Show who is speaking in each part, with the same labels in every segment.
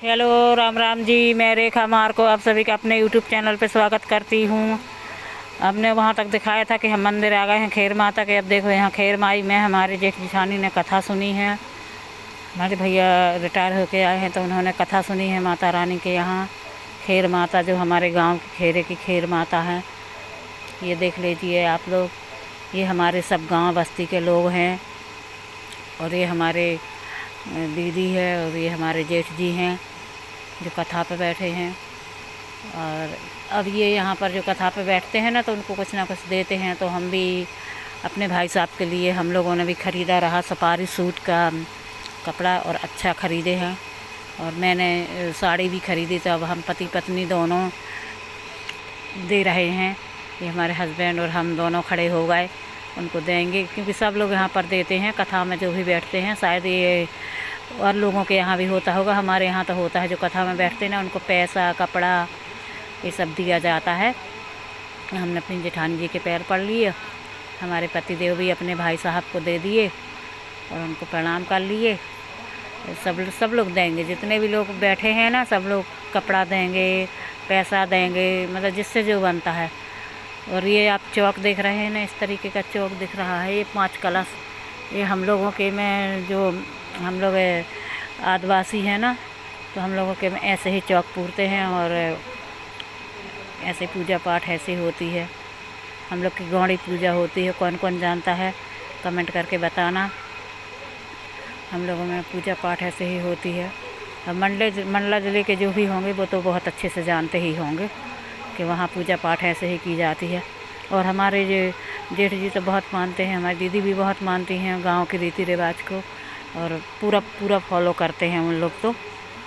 Speaker 1: Hello Ram Ram ji, मैं रेखा मार को आप सभी का अपने यूट्यूब चैनल पे स्वागत करती हूँ। हमने वहाँ तक दिखाया था कि हम मंदिर आ गए हैं खैर माता के। अब देखो यहाँ खैर माई में हमारे जेठ जिठानी ने कथा सुनी है। हमारे भैया रिटायर होके आए हैं तो उन्होंने कथा सुनी है माता रानी के यहाँ। खैर माता जो हमारे गांव की खेरे की खैर माता है, ये देख लीजिए आप लोग। ये हमारे सब गांव बस्ती के लोग हैं और ये हमारे दीदी है और ये हमारे जेठ जी हैं जो कथा पे बैठे हैं। और अब ये यहाँ पर जो कथा पे बैठते हैं ना तो उनको कुछ ना कुछ देते हैं। तो हम भी अपने भाई साहब के लिए हम लोगों ने भी ख़रीदा रहा सफारी सूट का कपड़ा और अच्छा ख़रीदे हैं। और मैंने साड़ी भी ख़रीदी, तो अब हम पति पत्नी दोनों दे रहे हैं। ये हमारे हस्बैंड और हम दोनों खड़े हो गए, उनको देंगे क्योंकि सब लोग यहाँ पर देते हैं कथा में जो भी बैठते हैं। शायद ये और लोगों के यहाँ भी होता होगा, हमारे यहाँ तो होता है जो कथा में बैठते हैं ना उनको पैसा कपड़ा ये सब दिया जाता है। हमने अपनी जेठानी जी के पैर पड़ लिए, हमारे पतिदेव भी अपने भाई साहब को दे दिए और उनको प्रणाम कर लिए। सब लोग देंगे, जितने भी लोग बैठे हैं ना सब लोग कपड़ा देंगे, पैसा देंगे, मतलब जिससे जो बनता है। और ये आप चौक देख रहे हैं ना, इस तरीके का चौक दिख रहा है। ये 5 कलश, ये हम लोगों के में जो हम लोग आदिवासी हैं ना, तो हम लोगों के में ऐसे ही चौक पूरते हैं और ऐसे पूजा पाठ ऐसे होती है। हम लोग की गौड़ी पूजा होती है। कौन कौन जानता है कमेंट करके बताना। हम लोगों में पूजा पाठ ऐसे ही होती है। अब मंडला ज़िले के जो भी होंगे वो तो बहुत अच्छे से जानते ही होंगे कि वहाँ पूजा पाठ ऐसे ही की जाती है। और हमारे जो जेठ जी तो बहुत मानते हैं, हमारी दीदी भी बहुत मानती हैं गांव के रीति रिवाज को और पूरा फॉलो करते हैं उन लोग। तो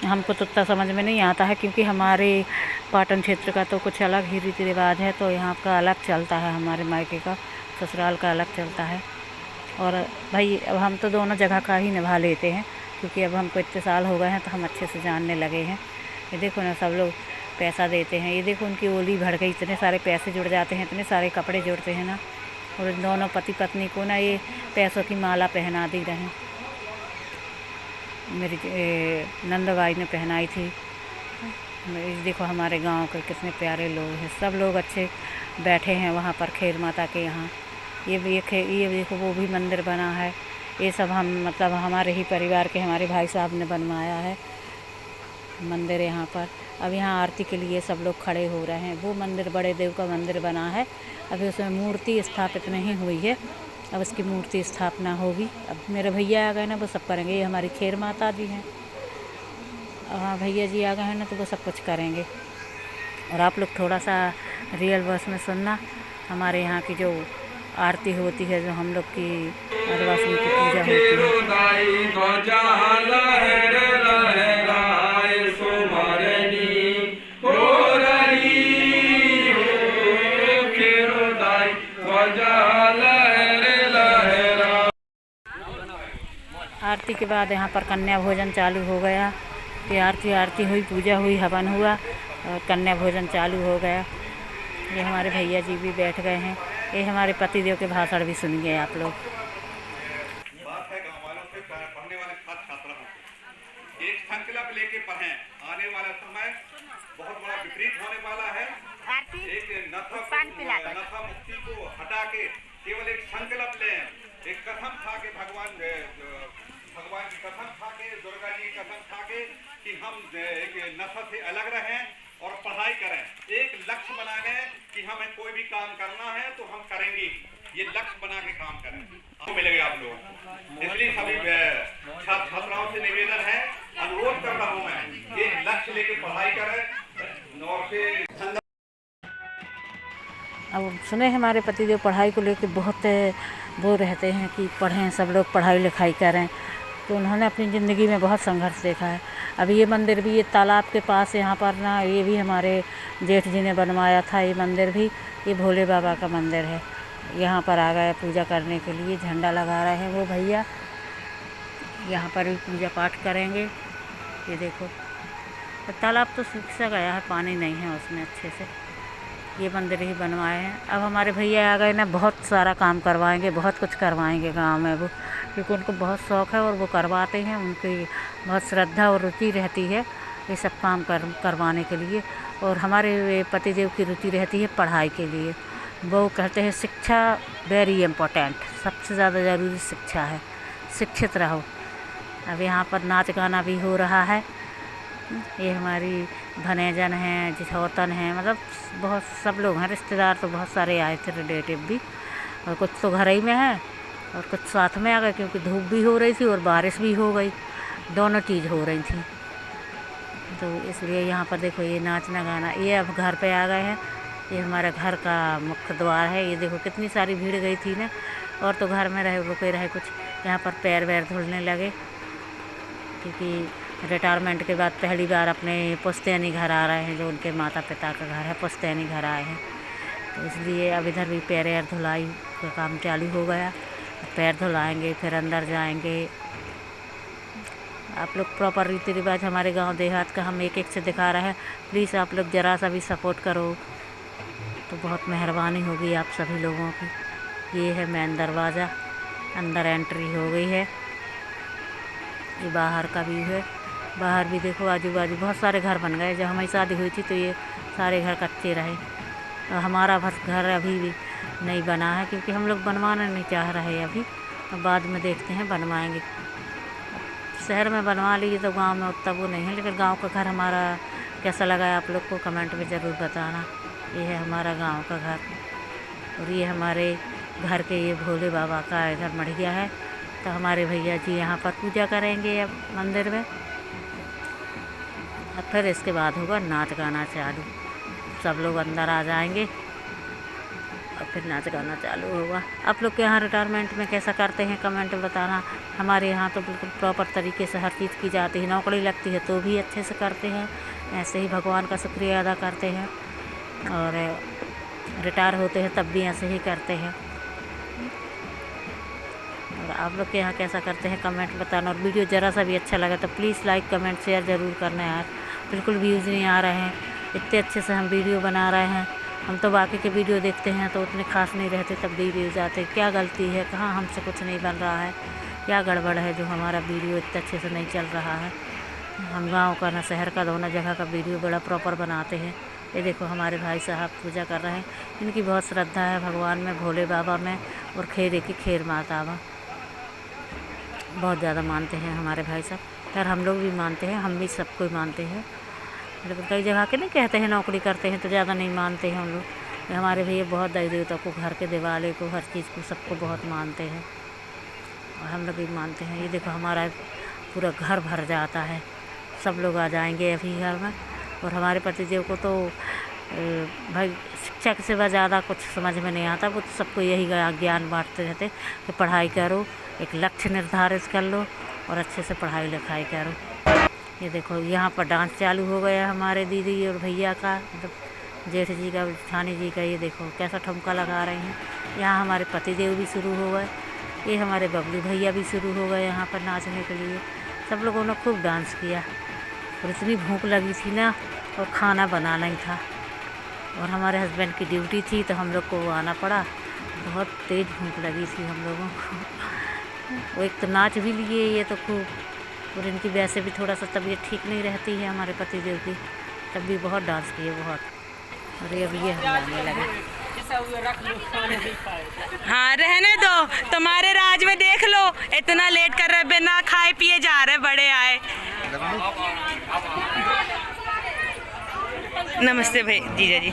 Speaker 1: हमको तो उतना समझ में नहीं आता है क्योंकि हमारे पाटन क्षेत्र का तो कुछ अलग ही रीति रिवाज है, तो यहाँ का अलग चलता है, हमारे मायके का ससुराल का अलग चलता है। और भाई अब हम तो दोनों जगह का ही निभा लेते हैं क्योंकि अब हमको इतने साल हो गए हैं तो हम अच्छे से जानने लगे हैं। ये देखो ना सब लोग पैसा देते हैं। ये देखो उनकी ओली भर गई, इतने सारे पैसे जुड़ जाते हैं, इतने सारे कपड़े जुड़ते हैं ना। और इन दोनों पति पत्नी को ना ये पैसों की माला पहना दी रहे। मेरी नंदबाई ने पहनाई थी। देखो हमारे गांव के कितने प्यारे लोग हैं, सब लोग अच्छे बैठे हैं वहाँ पर खैर माता के यहाँ। ये देखो वो भी मंदिर बना है। ये सब हम मतलब हमारे ही परिवार के हमारे भाई साहब ने बनवाया है मंदिर यहाँ पर। अब यहाँ आरती के लिए सब लोग खड़े हो रहे हैं। वो मंदिर बड़े देव का मंदिर बना है, अभी उसमें मूर्ति स्थापित नहीं हुई है, अब उसकी मूर्ति स्थापना होगी। अब मेरे भैया आ गए ना वो सब करेंगे। ये हमारी खैर माता जी हैं। हाँ भैया जी आ गए हैं ना तो वो सब कुछ करेंगे। और आप लोग थोड़ा सा रियल वर्स में सुनना। हमारे यहाँ की जो आरती होती है, जो हम लोग की आदिवासी की पूजा होती आरती के बाद यहाँ पर कन्या भोजन चालू हो गया। कि आरती हुई, पूजा हुई, हवन हुआ और कन्या भोजन चालू हो गया। ये हमारे भैया जी भी बैठ गए हैं। ये हमारे पतिदेव के भाषण भी सुनिए आप लोग।
Speaker 2: बात है गांव वालों से, पढ़ने वाले छात्र छात्राओं से एक संकल्प लेके पढ़ें। आने वाला समय बहुत बड़ा विपरीत होने वाला है। एक नथा मुक्ति को हटा के केवल एक संकल्प लें। एक कसम खा के भगवान की कसम खा के, दुर्गा जी की कसम खा के कि हम एक नशा से अलग रहें और पढ़ाई करें। एक लक्ष्य बना लें कि हमें कोई भी काम करना है तो हम करेंगे। ये लक्ष्य बना के काम करें, आपको मिलेगा आप लोग। इसलिए सभी छात्र छात्राओं से निवेदन है, अनुरोध कर रहा हूँ मैं, ये लक्ष्य लेके पढ़ाई करें। और से
Speaker 1: अब सुने हमारे पतिदेव पढ़ाई को लेकर बहुत वो रहते हैं कि पढ़ें, सब लोग पढ़ाई लिखाई करें। तो उन्होंने अपनी ज़िंदगी में बहुत संघर्ष देखा है। अभी ये मंदिर भी, ये तालाब के पास यहाँ पर ना, ये भी हमारे जेठ जी ने बनवाया था। ये मंदिर भी, ये भोले बाबा का मंदिर है। यहाँ पर आ गए पूजा करने के लिए, झंडा लगा रहे हैं वो भैया। यहाँ पर भी पूजा पाठ करेंगे। ये देखो तालाब तो सूख सा गया है, पानी नहीं है उसमें अच्छे से। ये मंदिर ही बनवाए हैं। अब हमारे भैया आ गए ना, बहुत सारा काम करवाएंगे, बहुत कुछ करवाएंगे गांव में वो, क्योंकि उनको बहुत शौक़ है और वो करवाते हैं। उनकी बहुत श्रद्धा और रुचि रहती है ये सब काम करवाने के लिए। और हमारे पतिदेव की रुचि रहती है पढ़ाई के लिए। वो कहते हैं शिक्षा वेरी इम्पोर्टेंट, सबसे ज़्यादा ज़रूरी शिक्षा है, शिक्षित रहो। अब यहाँ पर नाच गाना भी हो रहा है। ये हमारी भनेजन हैं, जिठौतन हैं, मतलब बहुत सब लोग हैं, रिश्तेदार तो बहुत सारे आए थे, रिलेटिव भी, और कुछ तो घर ही में है और कुछ साथ में आ गए, क्योंकि धूप भी हो रही थी और बारिश भी हो गई, दोनों चीज़ हो रही थी। तो इसलिए यहाँ पर देखो ये नाचना गाना। ये अब घर पे आ गए हैं। ये हमारे घर का मुख्य द्वार है। ये देखो कितनी सारी भीड़ गई थी ना, और तो घर में रहे रुके रहे कुछ। यहाँ पर पैर वैर धुलने लगे, क्योंकि रिटायरमेंट के बाद पहली बार अपने पुश्तैनी घर आ रहे हैं, जो उनके माता पिता का घर है, पुश्तैनी घर आए हैं। तो इसलिए अब इधर भी पैर वैर धुलाई का काम चालू हो गया। पैर धुलाएँगे, फिर अंदर जाएंगे। आप लोग प्रॉपर रीति रिवाज हमारे गांव देहात का हम एक एक से दिखा रहे हैं। प्लीज़ आप लोग ज़रा सा भी सपोर्ट करो तो बहुत मेहरबानी होगी आप सभी लोगों की। ये है मेन दरवाज़ा, अंदर एंट्री हो गई है। ये बाहर का व्यू है। बाहर भी देखो आजू बाजू बहुत सारे घर बन गए। जब हमारी शादी हुई थी तो ये सारे घर कच्चे रहे, और हमारा घर अभी भी नहीं बना है, क्योंकि हम लोग बनवाना नहीं चाह रहे अभी। अब बाद में देखते हैं, बनवाएंगे। शहर में बनवा लीजिए तो गांव में उतना वो नहीं है, लेकिन गांव का घर हमारा कैसा लगा है आप लोग को कमेंट में ज़रूर बताना। ये है हमारा गांव का घर, और ये हमारे घर के ये भोले बाबा का इधर मढ़िया है। तो हमारे भैया जी यहाँ पर पूजा करेंगे अब मंदिर में। अब फिर इसके बाद होगा नाच गाना चालू। सब लोग अंदर आ जाएंगे और फिर नाच गाना चालू होगा। आप लोग के यहाँ रिटायरमेंट में कैसा करते हैं कमेंट में बताना। हमारे यहाँ तो बिल्कुल प्रॉपर तरीके से हर चीज़ की जाती है। नौकरी लगती है तो भी अच्छे से करते हैं, ऐसे ही भगवान का शुक्रिया अदा करते हैं, और रिटायर होते हैं तब भी ऐसे ही करते हैं। और आप लोग के यहाँ कैसा करते हैं कमेंट बताना। और वीडियो ज़रा सा भी अच्छा लगा तो प्लीज़ लाइक कमेंट शेयर ज़रूर करना यार। बिल्कुल व्यूज़ नहीं आ रहे हैं, इतने अच्छे से हम वीडियो बना रहे हैं। हम तो बाकी के वीडियो देखते हैं तो उतने खास नहीं रहते, तब भी व्यूज़ आते। क्या गलती है, कहाँ हमसे कुछ नहीं बन रहा है, क्या गड़बड़ है जो हमारा वीडियो इतने अच्छे से नहीं चल रहा है। हम गांव का ना शहर का दोनों जगह का वीडियो बड़ा प्रॉपर बनाते हैं। ये देखो हमारे भाई साहब पूजा कर रहे हैं। इनकी बहुत श्रद्धा है भगवान में, भोले बाबा में, और खेरे की खेर माता में बहुत ज़्यादा मानते हैं हमारे भाई साहब। खैर हम लोग भी मानते हैं, हम भी सबको मानते हैं, लेकिन कई जगह के नहीं कहते हैं नौकरी करते हैं तो ज़्यादा नहीं मानते हैं हम लोग। हमारे भैया बहुत देवी देवता को, घर के दिवाले को, हर चीज़ को, सबको बहुत मानते हैं, और हम लोग भी मानते हैं। ये देखो हमारा पूरा घर भर जाता है, सब लोग आ जाएंगे अभी घर में। और हमारे पतिदेव को तो भाई शिक्षा के सिवा ज़्यादा कुछ समझ में नहीं आता। वो तो सबको यही ज्ञान बांटते रहते कि पढ़ाई करो, एक लक्ष्य निर्धारित कर लो और अच्छे से पढ़ाई लिखाई करो। ये देखो यहाँ पर डांस चालू हो गया हमारे दीदी और भैया का, मतलब जेठ जी का, जेठानी जी का। ये देखो कैसा ठुमका लगा रहे हैं। यहाँ हमारे पतिदेव भी शुरू हो गए, ये हमारे बबलू भैया भी शुरू हो गए यहाँ पर नाचने के लिए। सब लोगों ने खूब डांस किया, और इतनी भूख लगी थी ना, और खाना बनाना ही था, और हमारे हस्बैंड की ड्यूटी थी तो हम लोग को आना पड़ा। बहुत तेज़ भूख लगी थी हम लोगों को। वो एक तो नाच भी लिए ये तो खूब, और इनकी वैसे भी थोड़ा सा तबीयत ठीक नहीं रहती है हमारे पतिदेव की, तब भी बहुत डांस किए बहुत। और ये अभी हम गाने लगे।
Speaker 3: हाँ रहने दो, तुम्हारे राज में देख लो, इतना लेट कर रहे, बिना खाए पिए जा रहे, बड़े आए। नमस्ते भाई जीजा जी।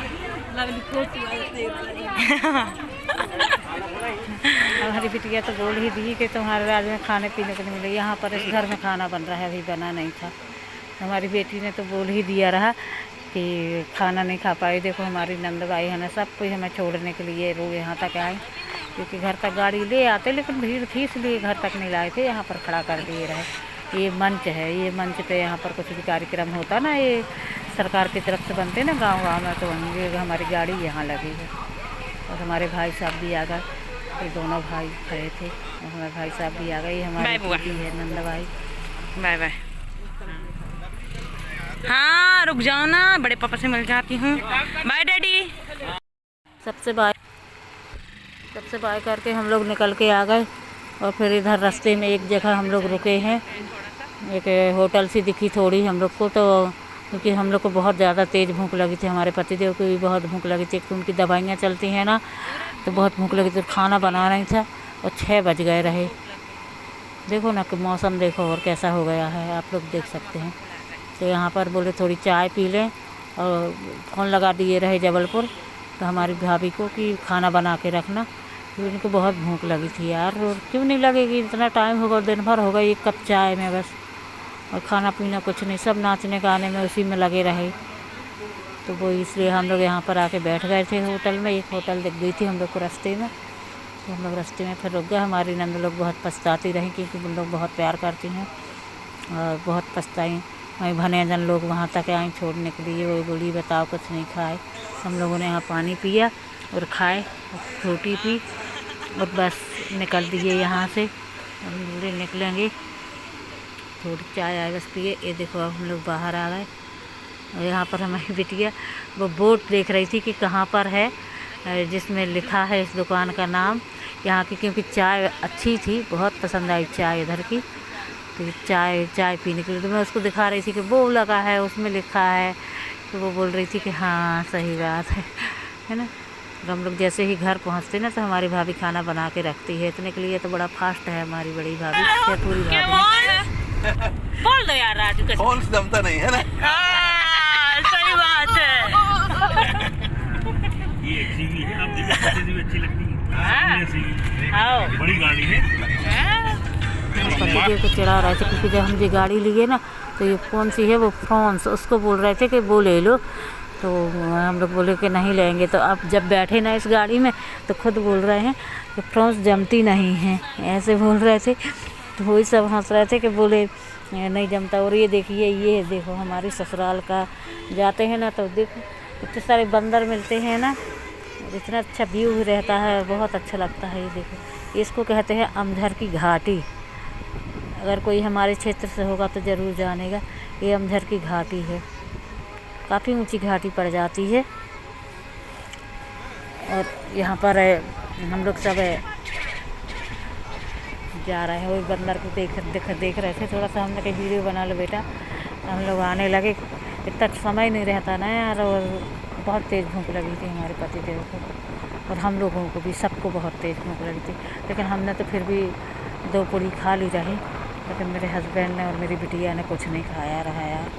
Speaker 1: हमारी बिटिया तो बोल ही दी कि तुम्हारे राज में खाने पीने को नहीं मिले। यहाँ पर इस घर में खाना बन रहा है, अभी बना नहीं था। हमारी बेटी ने तो बोल ही दिया रहा कि खाना नहीं खा पाई। देखो हमारी नंदबाई है ना, सब कोई हमें छोड़ने के लिए रोज यहाँ तक आए, क्योंकि घर तक गाड़ी ले आते, लेकिन भीड़ थी इसलिए घर तक नहीं लाए थे, यहाँ पर खड़ा कर दिए रहे। ये मंच है, ये मंच पे यहाँ पर कुछ भी कार्यक्रम होता ना, ये सरकार की तरफ से बनते ना गाँव में, तो ये हमारी गाड़ी यहाँ लगी है। और हमारे भाई साहब भी आ गए, ये दोनों भाई खड़े थे, और हमारे भाई साहब भी आ गए। हमारी बेटी है नंदा भाई।
Speaker 3: Bye bye. हाँ रुक जाओ ना, बड़े पापा से मिल जाती हूँ। Bye daddy.
Speaker 1: सबसे बाय करके हम लोग निकल के आ गए, और फिर इधर रास्ते में एक जगह हम लोग रुके हैं। एक होटल सी दिखी थोड़ी हम लोग को, तो क्योंकि हम लोग को बहुत ज़्यादा तेज़ भूख लगी थी, हमारे पतिदेव को भी बहुत भूख लगी थी। तो उनकी दवाइयाँ चलती हैं ना, तो बहुत भूख लगी थी। खाना बना रही था और 6 बज गए रहे। देखो ना कि मौसम देखो और कैसा हो गया है, आप लोग देख सकते हैं। तो यहाँ पर बोले थोड़ी चाय पी लें, और फ़ोन लगा दिए रहे जबलपुर तो हमारी भाभी को कि खाना बना के रखना, तो उनको बहुत भूख लगी थी यार। और क्यों नहीं लगेगी, इतना टाइम होगा, दिन भर होगा 1 कप चाय में बस, और खाना पीना कुछ नहीं, सब नाचने गाने में उसी में लगे रहे। तो वो इसलिए हम लोग यहाँ पर आके बैठ गए थे होटल में। एक होटल दिख गई थी हम लोग को रास्ते में, तो हम लोग रास्ते में फिर रुक गए। हमारी नंद लोग बहुत पछताती रहीं, क्योंकि उन लोग बहुत प्यार करती हैं और बहुत पछताई। वहीं भनेजन लोग वहाँ तक आए छोड़ने के लिए, वो बोली बताओ कुछ नहीं खाए। हम लोगों ने यहाँ पानी पिया और खाए, फ्रूटी पी और बस निकल दिए यहाँ से। हम बोले निकलेंगे, थोड़ी चाय आए बस पिए। ये देखो अब हम लोग बाहर आ गए, और यहाँ पर हमारी बिटिया वो बोर्ड देख रही थी कि कहाँ पर है, जिसमें लिखा है इस दुकान का नाम यहाँ की, क्योंकि चाय अच्छी थी, बहुत पसंद आई चाय इधर की। तो चाय पीने के लिए तो मैं उसको दिखा रही थी कि वो लगा है, उसमें लिखा है। तो वो बोल रही थी कि हाँ सही बात है ना। तो हम लोग जैसे ही घर पहुँचते ना, तो हमारी भाभी खाना बना के रखती है। इतने के लिए तो बड़ा फास्ट है हमारी बड़ी भाभी, या पूरी भाभी। बोल दो यार राजू,
Speaker 2: फोन से जमता नहीं है ना।
Speaker 3: सही बात है।
Speaker 4: ये एक्सीवी है, आप देखो भी अच्छी लगती है। बड़ी गाड़ी है।
Speaker 1: पतिदेव को चढ़ा रहे थे, क्योंकि जब हम ये गाड़ी लिए ना, तो ये कौन सी है वो फ्रांस, उसको बोल रहे थे कि वो ले लो। तो हम लोग बोले कि नहीं लेंगे। तो अब जब बैठे ना इस गाड़ी में, तो खुद बोल रहे हैं कि फ्रांस जमती नहीं है, ऐसे बोल रहे थे। तो वही सब हंस रहे थे कि बोले नहीं जमता। और ये देखिए, ये देखो हमारी ससुराल का जाते हैं ना, तो देखो इतने सारे बंदर मिलते हैं ना, इतना अच्छा व्यू रहता है, बहुत अच्छा लगता है। ये देखो, इसको कहते हैं अमझर की घाटी। अगर कोई हमारे क्षेत्र से होगा तो ज़रूर जानेगा, ये अमझर की घाटी है। काफ़ी ऊंची घाटी पड़ जाती है। और यहाँ पर हम लोग सब जा रहे हैं, वही बंदर को देख रहे थे। थोड़ा सा हमने कहीं वीडियो बना लो बेटा, हम लोग आने लगे। इतना समय नहीं रहता ना यार, और बहुत तेज़ भूख लगी थी हमारे पतिदेव को, और हम लोगों को भी, सबको बहुत तेज़ भूख लगी थी। लेकिन हमने तो फिर भी 2 पूड़ी खा ली रही, लेकिन मेरे हस्बैंड ने और मेरी बिटिया ने कुछ नहीं खाया रहा यार।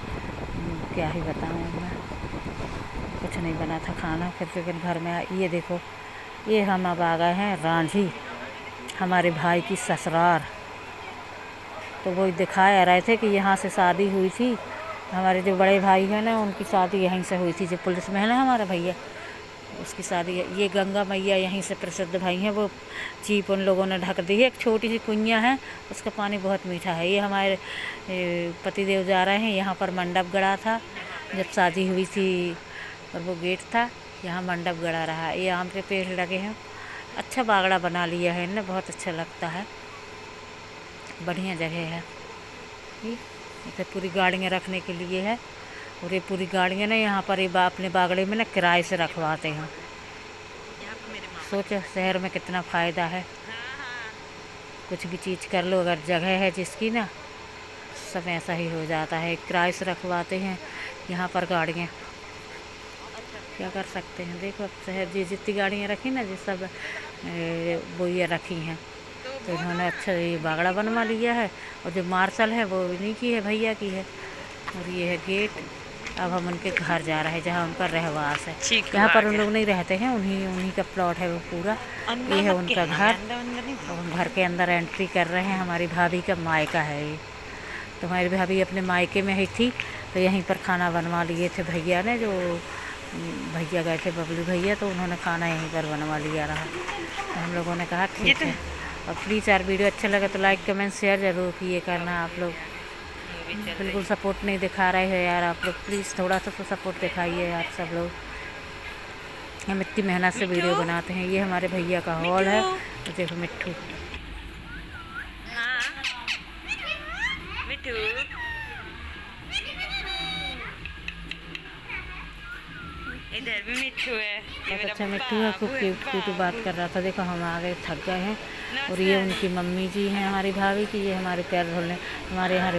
Speaker 1: क्या ही बताऊँ मैं, कुछ नहीं बना था खाना। फिर लेकिन घर में ये देखो, ये हम अब आ गए हैं रांझी, हमारे भाई की ससुराल। तो वो दिखाया रहे थे कि यहाँ से शादी हुई थी। हमारे जो बड़े भाई हैं ना, उनकी शादी यहीं से हुई थी। जो पुलिस में है ना हमारा भैया, उसकी शादी। ये गंगा मैया यहीं से प्रसिद्ध भाई हैं। वो चीप उन लोगों ने ढक दी है, एक छोटी सी कुइयाँ है, उसका पानी बहुत मीठा है। ये हमारे पतिदेव जा रहे हैं। यहाँ पर मंडप गड़ा था जब शादी हुई थी, और वो गेट था, यहाँ मंडप गड़ा रहा। ये आम के पेड़ लगे हैं, अच्छा बागड़ा बना लिया है इन्हें, बहुत अच्छा लगता है, बढ़िया जगह है। ये पूरी गाड़ियाँ रखने के लिए है, और ये पूरी गाड़ियाँ ना यहाँ पर ये अपने बागड़े में ना किराए से रखवाते हैं। सोचो शहर में कितना फ़ायदा है, कुछ भी चीज़ कर लो, अगर जगह है जिसकी ना, सब ऐसा ही हो जाता है, किराए से रखवाते हैं यहाँ पर गाड़ियाँ। क्या कर सकते हैं, देखो अब शहर जी जितनी गाड़ियाँ रखी ना, जिस सब वो ये रखी हैं, तो इन्होंने अच्छा ये बागड़ा बनवा लिया है। और जो मार्शल है वो इन्हीं की है, भैया की है। और ये है गेट। अब हम उनके घर जा रहे हैं जहाँ उनका रहवास है। यहाँ पर उन लोग नहीं रहते हैं, उन्हीं का प्लॉट है वो पूरा। ये है उनका घर, और हम घर के अंदर एंट्री कर रहे हैं। हमारी भाभी का मायका है ये। तो हमारी भाभी अपने मायके में ही थी, तो यहीं पर खाना बनवा लिए थे भैया ने, जो भैया गए थे बबलू भैया, तो उन्होंने खाना यहीं पर बनवा लिया रहा। तो हम लोगों ने कहा ठीक है। और प्लीज़ यार वीडियो अच्छा लगा तो लाइक कमेंट शेयर ज़रूर किए करना। आप लोग बिल्कुल सपोर्ट नहीं दिखा रहे हैं यार, आप लोग प्लीज़ थोड़ा सा तो सपोर्ट दिखाइए यार सब लोग। हम इतनी मेहनत से वीडियो बनाते हैं। ये हमारे भैया का हॉल है, तो देखो मिट्ठू।
Speaker 3: इधर भी मिट्ठू है,
Speaker 1: बहुत अच्छा मिट्टू है, खूब क्यूट बात कर रहा था। देखो हम आ गए, थक गए हैं। और ये उनकी मम्मी जी हैं हमारी भाभी की, ये हमारे पैर धुलने हमारे यहाँ